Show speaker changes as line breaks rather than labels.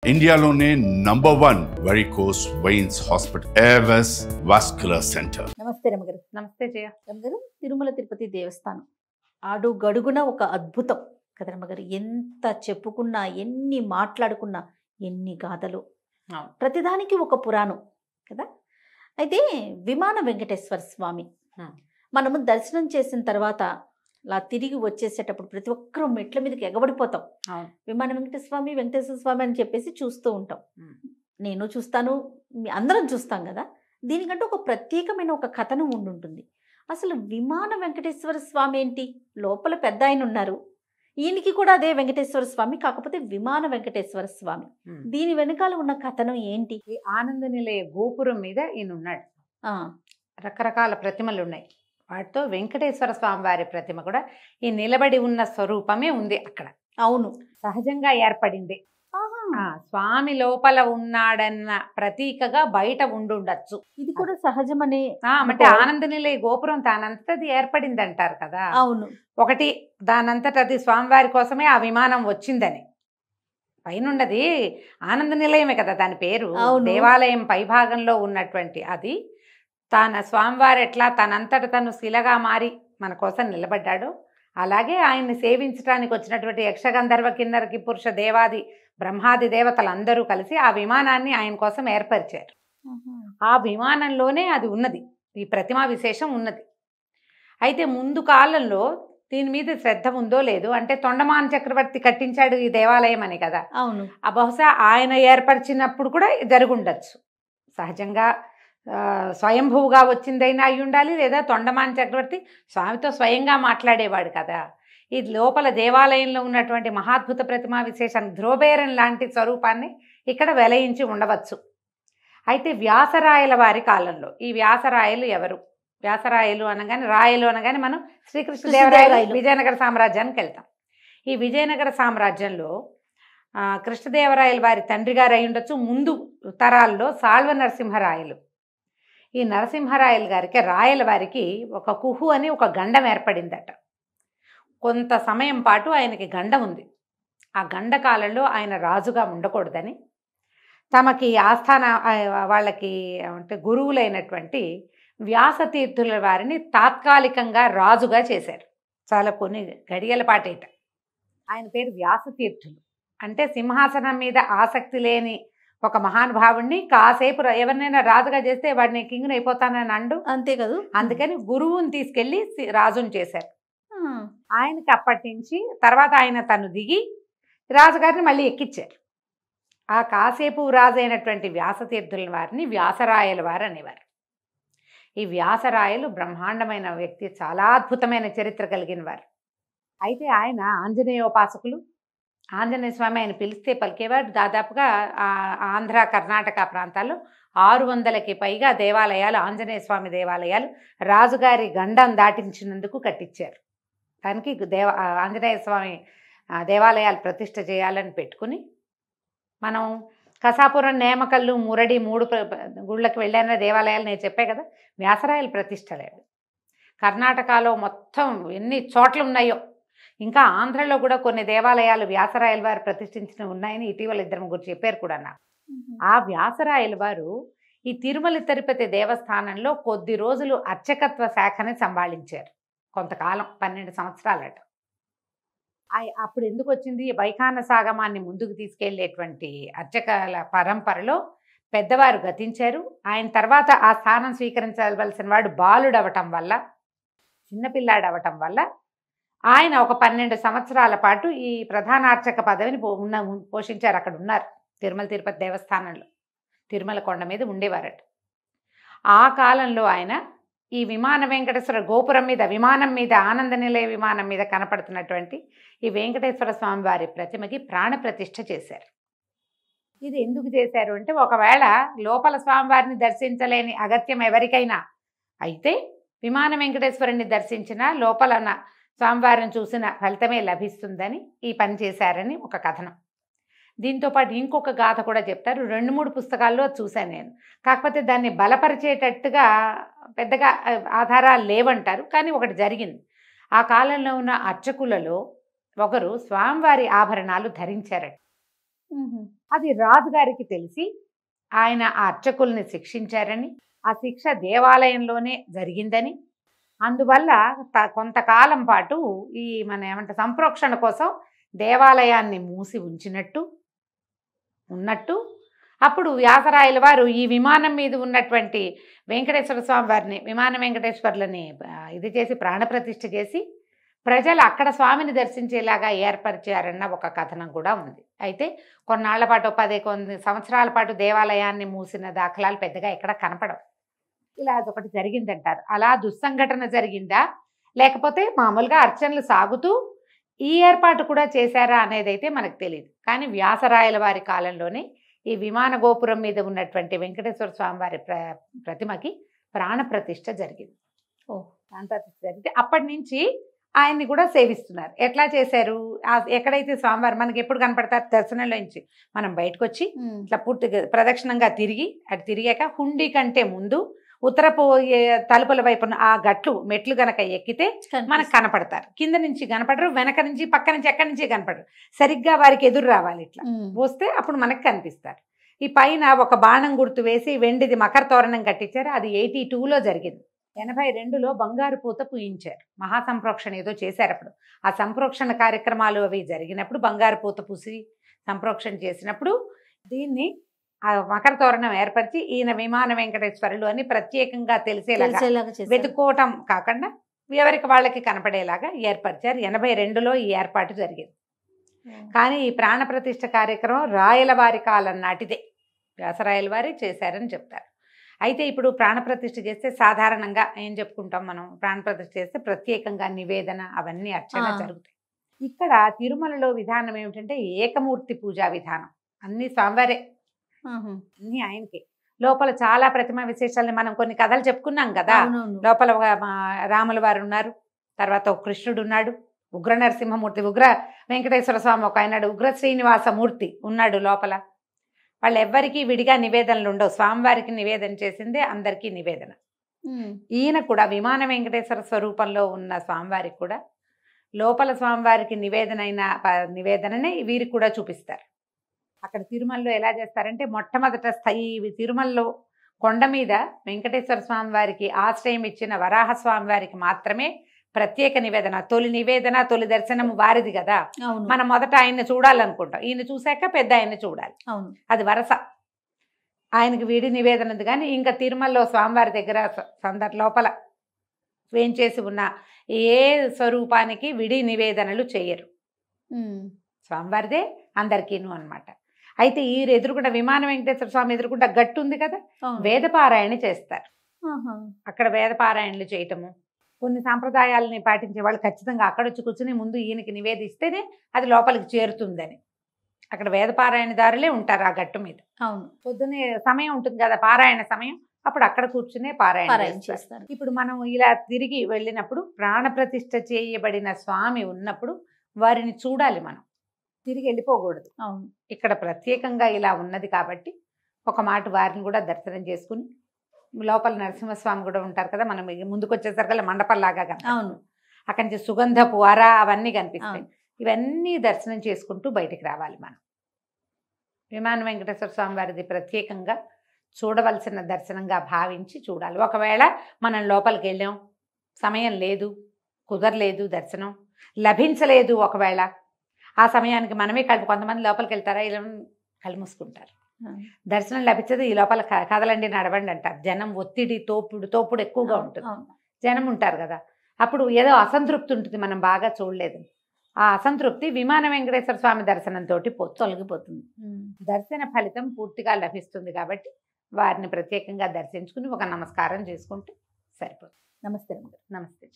ఇండియాలోనే #1 varicose veins hospital Avis vascular centre.
నమస్తే రమగారు.
నమస్తే జయ.
రమగారు, తిరుమల తిరుపతి దేవస్థానం ఆడు గడుగున ఒక అద్భుతం కదా రమగారు. ఎంత చెప్పుకున్నా, ఎన్ని మాట్లాడుకున్నా, ఎన్ని గాథలు, ప్రతిదానికి ఒక పురాణం కదా. అయితే విమాన వెంకటేశ్వర స్వామి మనము దర్శనం చేసిన తర్వాత అలా తిరిగి వచ్చేసేటప్పుడు ప్రతి ఒక్కరూ మెట్ల మీదకి ఎగబడిపోతాం. విమాన వెంకటేశ్వర స్వామి అని చెప్పేసి చూస్తూ ఉంటాం. నేను చూస్తాను, అందరం చూస్తాం కదా. దీనికంటే ఒక ప్రత్యేకమైన ఒక కథనం ఉండుంటుంది. అసలు విమాన వెంకటేశ్వర స్వామి ఏంటి? లోపల పెద్ద ఆయన ఉన్నారు, ఈయనకి కూడా అదే వెంకటేశ్వర స్వామి, కాకపోతే విమాన వెంకటేశ్వర స్వామి. దీని వెనకాల ఉన్న కథనం ఏంటి?
ఈ ఆనంద నిలయ గోపురం మీద ఈయన ఉన్నాడు. రకరకాల ప్రతిమలు ఉన్నాయి. వాటితో వెంకటేశ్వర స్వామి వారి ప్రతిమ కూడా ఈ నిలబడి ఉన్న స్వరూపమే ఉంది అక్కడ.
అవును,
సహజంగా ఏర్పడింది. స్వామి లోపల ఉన్నాడన్న ప్రతీకగా బయట ఉండుండొచ్చు.
ఇది కూడా సహజమనే.
అంటే ఆనంద నిలయ గోపురం తానంతది ఏర్పడింది అంటారు కదా.
అవును,
ఒకటి దానంతట అది స్వామివారి కోసమే ఆ విమానం వచ్చిందని. పైనున్నది ఆనంద నిలయమే కదా దాని పేరు. దేవాలయం పైభాగంలో ఉన్నటువంటి అది తన స్వామివారు ఎట్లా తనంతట తను శిలగా మారి మన కోసం నిలబడ్డాడు, అలాగే ఆయన్ని సేవించడానికి వచ్చినటువంటి యక్షగంధర్వ కిన్నర కిపురుష దేవాది బ్రహ్మాది దేవతలందరూ కలిసి ఆ విమానాన్ని ఆయన కోసం ఏర్పరిచారు. ఆ విమానంలోనే అది ఉన్నది, ఈ ప్రతిమా విశేషం ఉన్నది. అయితే ముందు కాలంలో దీని మీద శ్రద్ధ ఉందో లేదు, అంటే తొండమాన చక్రవర్తి కట్టించాడు ఈ దేవాలయం అని కదా.
అవును,
ఆ బహుశా ఆయన ఏర్పరిచినప్పుడు కూడా జరుగుండొచ్చు. సహజంగా స్వయంభువుగా వచ్చిందైనా అయి ఉండాలి, లేదా తొండమాన చక్రవర్తి స్వామితో స్వయంగా మాట్లాడేవాడు కదా. ఈ లోపల దేవాలయంలో ఉన్నటువంటి మహాద్భుత ప్రతిమా విశేషాన్ని ధ్రువబేరం లాంటి స్వరూపాన్ని ఇక్కడ వెలయించి ఉండవచ్చు. అయితే వ్యాసరాయల వారి కాలంలో, ఈ వ్యాసరాయలు ఎవరు? వ్యాసరాయలు అనగానే, రాయలు అనగానే మనం శ్రీకృష్ణదేవరాయలు విజయనగర సామ్రాజ్యానికి వెళ్తాం. ఈ విజయనగర సామ్రాజ్యంలో కృష్ణదేవరాయల వారి తండ్రి గారు అయి ఉండొచ్చు. ముందు తరాల్లో సాళ్వ నరసింహరాయలు. ఈ నరసింహరాయలు గారికి, రాయల వారికి ఒక కుహు అని ఒక గండం ఏర్పడిందట. కొంత సమయం పాటు ఆయనకి గండం ఉంది. ఆ గండకాలంలో ఆయన రాజుగా ఉండకూడదని తమకి ఆస్థాన వాళ్ళకి అంటే గురువులైనటువంటి వ్యాసతీర్థుల వారిని తాత్కాలికంగా రాజుగా చేశారు. చాలా కొన్ని గడియల పాటేట. ఆయన పేరు వ్యాసతీర్థులు. అంటే సింహాసనం మీద ఆసక్తి లేని ఒక మహానుభావుడిని కాసేపు ఎవరినైనా రాజుగా చేస్తే వాడిని కింగుని అయిపోతానని అండు, అంతే కదా. అందుకని గురువుని తీసుకెళ్లి రాజుని చేశారు. ఆయనకి అప్పటి నుంచి తర్వాత ఆయన తను దిగి రాజుగారిని మళ్ళీ ఎక్కించారు. ఆ కాసేపు రాజు అయినటువంటి వ్యాసతీర్థుల వారిని వ్యాసరాయల వారు అనేవారు. ఈ వ్యాసరాయలు బ్రహ్మాండమైన వ్యక్తి, చాలా అద్భుతమైన చరిత్ర కలిగిన వారు. అయితే ఆయన ఆంజనేయోపాసకులు. ఆంజనేయ స్వామి ఆయన పిలిస్తే పలికేవారు. దాదాపుగా ఆంధ్ర కర్ణాటక ప్రాంతాల్లో 600కి పైగా దేవాలయాలు, ఆంజనేయ స్వామి దేవాలయాలు రాజుగారి గండం దాటించినందుకు కట్టించారు. దానికి ఆంజనేయ స్వామి దేవాలయాలు ప్రతిష్ఠ చేయాలని పెట్టుకుని, మనం కసాపురం, నేమకల్లు, మురడి 3 గుళ్ళకి వెళ్ళాన దేవాలయాలు నేను చెప్పే కదా. వ్యాసరాయలు ప్రతిష్టలేదు. కర్ణాటకలో మొత్తం ఎన్ని చోట్ల ఉన్నాయో, ఇంకా ఆంధ్రలో కూడా కొన్ని దేవాలయాలు వ్యాసరాయల వారు ప్రతిష్ఠించినవి ఉన్నాయని ఇటీవల 2 ముగ్గురు చెప్పారు కూడా నాకు. ఆ వ్యాసరాయల వారు ఈ తిరుమల తిరుపతి దేవస్థానంలో కొద్ది రోజులు అర్చకత్వ శాఖని సంభాళించారు. కొంతకాలం 12 సంవత్సరాలట. అప్పుడు ఎందుకు వచ్చింది? వైఖాన సాగమాన్ని ముందుకు తీసుకెళ్లేటువంటి అర్చకల పరంపరలో పెద్దవారు గతించారు. ఆయన తర్వాత ఆ స్థానం స్వీకరించవలసిన వాడు బాలుడవటం వల్ల, చిన్నపిల్లాడవటం వల్ల ఆయన ఒక 12 సంవత్సరాల పాటు ఈ ప్రధాన అర్చక పదవిని పోషించారు. అక్కడ ఉన్నారు తిరుమల తిరుపతి దేవస్థానంలో, తిరుమల కొండ మీద ఉండేవారట. ఆ కాలంలో ఆయన ఈ విమాన వెంకటేశ్వర గోపురం మీద, విమానం మీద, ఆనంద నిలయ విమానం మీద కనపడుతున్నటువంటి ఈ వెంకటేశ్వర స్వామి వారి ప్రతిమకి ప్రాణ ప్రతిష్ఠ చేశారు. ఇది ఎందుకు చేశారు అంటే, ఒకవేళ లోపల స్వామివారిని దర్శించలేని అగత్యం ఎవరికైనా అయితే విమాన వెంకటేశ్వరుని దర్శించిన లోపల స్వామివారిని చూసిన ఫలితమే లభిస్తుందని ఈ పని చేశారని ఒక కథనం. దీంతోపాటు ఇంకొక గాథ కూడా చెప్తారు. 2-3 పుస్తకాల్లో చూశాను నేను. కాకపోతే దాన్ని బలపరిచేటట్టుగా పెద్దగా ఆధారాలు లేవంటారు. కానీ ఒకటి జరిగింది. ఆ కాలంలో ఉన్న అర్చకులలో ఒకరు స్వామివారి ఆభరణాలు ధరించారట. అది రాజుగారికి తెలిసి ఆయన ఆ అర్చకుల్ని శిక్షించారని, ఆ శిక్ష దేవాలయంలోనే జరిగిందని, అందువల్ల కొంతకాలం పాటు ఈ మన ఏమంటారు సంప్రోక్షణ కోసం దేవాలయాన్ని మూసి ఉన్నట్టు అప్పుడు వ్యాసరాయల వారు ఈ విమానం మీద ఉన్నటువంటి వెంకటేశ్వర స్వామి వారిని విమాన వెంకటేశ్వర్లని ఇది చేసి ప్రాణప్రతిష్ఠ చేసి ప్రజలు అక్కడ స్వామిని దర్శించేలాగా ఏర్పరిచారన్న ఒక కథనం కూడా ఉంది. అయితే కొన్నాళ్ల పాటు కొన్ని సంవత్సరాల పాటు దేవాలయాన్ని మూసిన దాఖలాలు పెద్దగా ఎక్కడ కనపడవు. ఇలా అదొకటి జరిగిందంటారు. అలా దుస్సంఘటన జరిగిందా లేకపోతే మామూలుగా అర్చనలు సాగుతూ ఈ ఏర్పాటు కూడా చేశారా అనేది అయితే మనకు తెలియదు. కానీ వ్యాసరాయల వారి కాలంలోనే ఈ విమాన గోపురం మీద ఉన్నటువంటి వెంకటేశ్వర స్వామి వారి ప్రతిమకి ప్రాణప్రతిష్ఠ జరిగింది. ప్రాణప్రతిష్ఠ జరిగితే అప్పటి నుంచి ఆయన్ని కూడా సేవిస్తున్నారు. ఎట్లా చేశారు? ఎక్కడైతే స్వామివారు మనకి ఎప్పుడు కనపడతారు దర్శనంలో నుంచి మనం బయటకు వచ్చి ఇట్లా పూర్తిగా ప్రదక్షిణంగా తిరిగి అటు తిరిగాక హుండీ కంటే ముందు ఉత్తరపు తలుపుల వైపున ఆ గట్లు మెట్లు గనక ఎక్కితే మనకు కనపడతారు. కింద నుంచి కనపడరు, వెనక నుంచి పక్క నుంచి ఎక్కడి నుంచి కనపడరు. సరిగ్గా వారికి ఎదురు రావాలి, ఇట్లా వస్తే అప్పుడు మనకు కనిపిస్తారు. ఈ పైన ఒక బాణం గుర్తు వేసి వెండిది మకర తోరణం కట్టించారు. అది 82లో జరిగింది. 82లో బంగారు పూత పూయించారు. మహాసంప్రోక్షణ ఏదో చేశారు. అప్పుడు ఆ సంప్రోక్షణ కార్యక్రమాలు అవి జరిగినప్పుడు బంగారు పూత పూసి సంప్రోక్షణ చేసినప్పుడు దీన్ని ఆ మకర తోరణం ఏర్పరిచి ఈయన విమాన వెంకటేశ్వరులు అని ప్రత్యేకంగా తెలిసేలాగా వెతుక్కోవటం కాకుండా ఎవరికి వాళ్ళకి కనపడేలాగా ఏర్పరిచారు. 82లో ఈ ఏర్పాటు జరిగింది. కానీ ఈ ప్రాణప్రతిష్ఠ కార్యక్రమం రాయల వారి కాలం నాటిదే, వ్యాసరాయల వారే చేశారని చెప్తారు. అయితే ఇప్పుడు ప్రాణప్రతిష్ఠ చేస్తే సాధారణంగా ఏం చెప్పుకుంటాం మనం, ప్రాణప్రతిష్ఠ చేస్తే ప్రత్యేకంగా నివేదన అవన్నీ అర్చన జరుగుతాయి. ఇక్కడ తిరుమలలో విధానం ఏమిటంటే ఏకమూర్తి పూజా విధానం. అన్ని స్వామివారే, అన్ని ఆయనకి. లోపల చాలా ప్రతిమ విశేషాలని మనం కొన్ని కథలు చెప్పుకున్నాం కదా. లోపల రాముల వారు ఉన్నారు, తర్వాత ఒక కృష్ణుడు ఉన్నాడు, ఉగ్ర నరసింహమూర్తి, ఉగ్ర వెంకటేశ్వర స్వామి ఒక ఆయనాడు, ఉగ్ర శ్రీనివాసమూర్తి ఉన్నాడు లోపల. వాళ్ళు ఎవ్వరికీ విడిగా నివేదనలు ఉండవు. స్వామివారికి నివేదన చేసిందే అందరికీ నివేదన. ఈయన కూడా విమాన వెంకటేశ్వర స్వరూపంలో ఉన్న స్వామివారికి కూడా లోపల స్వామివారికి నివేదననే వీరికి కూడా చూపిస్తారు. అక్కడ తిరుమలలో ఎలా చేస్తారంటే మొట్టమొదట తిరుమలలో కొండ మీద వెంకటేశ్వర స్వామి వారికి ఆశ్రయం ఇచ్చిన వరాహ స్వామి వారికి మాత్రమే ప్రత్యేక నివేదన. తొలి దర్శనం వారిది కదా. మనం మొదట ఆయన్ని చూడాలనుకుంటాం, ఈయన చూశాక పెద్ద ఆయన్ని చూడాలి, అది వరస. ఆయనకి విడి నివేదన ఉంది. కానీ ఇంకా తిరుమలలో స్వామివారి దగ్గర లోపల వేంచేసి ఉన్న ఏ స్వరూపానికి విడి నివేదనలు చేయరు. స్వామివారిదే అందరికీను అన్నమాట. అయితే ఈ ఎదురుకుండా విమాన వెంకటేశ్వర స్వామి ఎదురుకుండా గట్టు ఉంది కదా, వేదపారాయణ చేస్తారు. అక్కడ వేదపారాయణలు చేయటము, కొన్ని సాంప్రదాయాలని పాటించే వాళ్ళు ఖచ్చితంగా అక్కడ వచ్చి కూర్చుని ముందు ఈయనకి నివేదిస్తేనే అది లోపలికి చేరుతుందని అక్కడ వేదపారాయణదారులే ఉంటారు ఆ గట్టు మీద. పొద్దునే సమయం ఉంటుంది కదా పారాయణ సమయం, అప్పుడు అక్కడ కూర్చునే పారాయణ చేస్తారు. ఇప్పుడు మనం ఇలా తిరిగి వెళ్ళినప్పుడు ప్రాణప్రతిష్ఠ చేయబడిన స్వామి ఉన్నప్పుడు వారిని చూడాలి, మనం తిరిగి వెళ్ళిపోకూడదు. ఇక్కడ ప్రత్యేకంగా ఇలా ఉన్నది కాబట్టి ఒక మాట వారిని కూడా దర్శనం చేసుకుని, లోపల నరసింహస్వామి కూడా ఉంటారు కదా, మనం ముందుకు వచ్చేసరికల్లా మండపంలాగా కదా, అక్కడి నుంచి సుగంధపు అర అవన్నీ కనిపిస్తాయి. ఇవన్నీ దర్శనం చేసుకుంటూ బయటికి రావాలి మనం. విమాన వెంకటేశ్వర స్వామి వారిది ప్రత్యేకంగా చూడవలసిన దర్శనంగా భావించి చూడాలి. ఒకవేళ మనం లోపలికి వెళ్ళాం, సమయం లేదు, కుదరలేదు, దర్శనం లభించలేదు, ఒకవేళ ఆ సమయానికి మనమే కొంతమంది లోపలికి వెళ్తారా, ఇలా కళ్ళు మూసుకుంటారు, దర్శనం లభించదు, ఈ లోపల కదలండి నడవండి అంటారు. జనం ఒత్తిడి తోపుడు ఎక్కువగా ఉంటుంది, జనం ఉంటారు కదా, అప్పుడు ఏదో అసంతృప్తి ఉంటుంది, మనం బాగా చూడలేదు. ఆ అసంతృప్తి విమాన వెంకటేశ్వర స్వామి దర్శనంతో తొలగిపోతుంది. దర్శన ఫలితం పూర్తిగా లభిస్తుంది కాబట్టి వారిని ప్రత్యేకంగా దర్శించుకుని ఒక నమస్కారం చేసుకుంటే సరిపోతుంది.
నమస్తే.
నమస్తే.